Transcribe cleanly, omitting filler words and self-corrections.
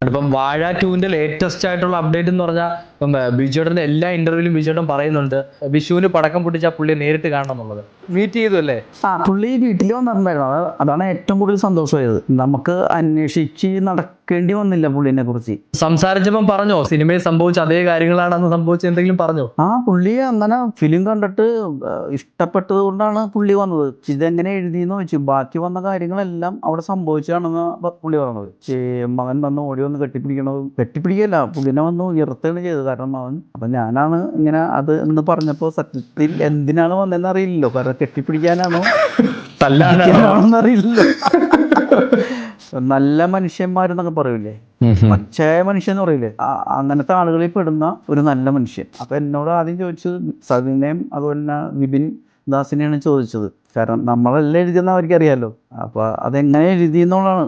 ഇപ്പം വാഴ 2ന്റെ ലേറ്റസ്റ്റ് ആയിട്ടുള്ള അപ്ഡേറ്റ് എന്ന് പറഞ്ഞാൽ ഇപ്പം ബിജുവേട്ടന്റെ എല്ലാ ഇന്റർവ്യൂവിലും ബിജുവേട്ടൻ പറയുന്നുണ്ട് വിഷുവിന് പടക്കം പൊട്ടിച്ചാൽ പുള്ളിയെ നേരിട്ട് കാണണം എന്നുള്ളത്. മീറ്റ് ചെയ്തു അല്ലേ? പുള്ളി വീട്ടിൽ വന്നിട്ടുണ്ടായിരുന്നു. അതാണ് ഏറ്റവും കൂടുതൽ സന്തോഷമായത്. നമുക്ക് അന്വേഷിച്ച് നടക്കേണ്ടി വന്നില്ല പുള്ളിനെ കുറിച്ച്. സംസാരിച്ചപ്പം പറഞ്ഞോ സിനിമയിൽ സംഭവിച്ച അതേ കാര്യങ്ങളാണെന്ന് സംഭവിച്ച എന്തെങ്കിലും പറഞ്ഞോ? പുള്ളി അങ്ങനെ ഫിലിം കണ്ടിട്ട് ഇഷ്ടപ്പെട്ടത് കൊണ്ടാണ് പുള്ളി വന്നത്. ഇതെങ്ങനെ എഴുതിയെന്ന് വെച്ചു. ബാക്കി വന്ന കാര്യങ്ങളെല്ലാം അവിടെ സംഭവിച്ചാണെന്ന് പുള്ളി പറഞ്ഞത്. മകൻ വന്ന് ഓടി വന്ന് കെട്ടിപ്പിടിക്കല്ല, പുള്ളിനെ വന്ന് ഉയർത്തുകയാണ് ചെയ്തത്. കാരണം മകൻ അപ്പം ഞാനാണ് ഇങ്ങനെ അത് എന്ന് പറഞ്ഞപ്പോൾ സത്യത്തിൽ എന്തിനാണ് വന്നതെന്ന് അറിയില്ലല്ലോ. കാരണം കെട്ടിപ്പിടിക്കാനാണോ തല്ലാനാണോന്ന് അറിയില്ലല്ലോ. നല്ല മനുഷ്യന്മാരെന്നൊക്കെ പറയൂലേ, പച്ചയായ മനുഷ്യൻ എന്ന് പറയില്ലേ, അങ്ങനത്തെ ആളുകളിൽ പെടുന്ന ഒരു നല്ല മനുഷ്യൻ. അപ്പൊ എന്നോട് ആദ്യം ചോദിച്ചത് സതിനെയും അതുപോലെ തന്നെ വിപിൻ ദാസിനെയാണ് ചോദിച്ചത്. കാരണം നമ്മളെല്ലാം എഴുതിയെന്ന് അവർക്കറിയാലോ. അപ്പൊ അതെങ്ങനെ എഴുതിയെന്നുള്ളതാണ്.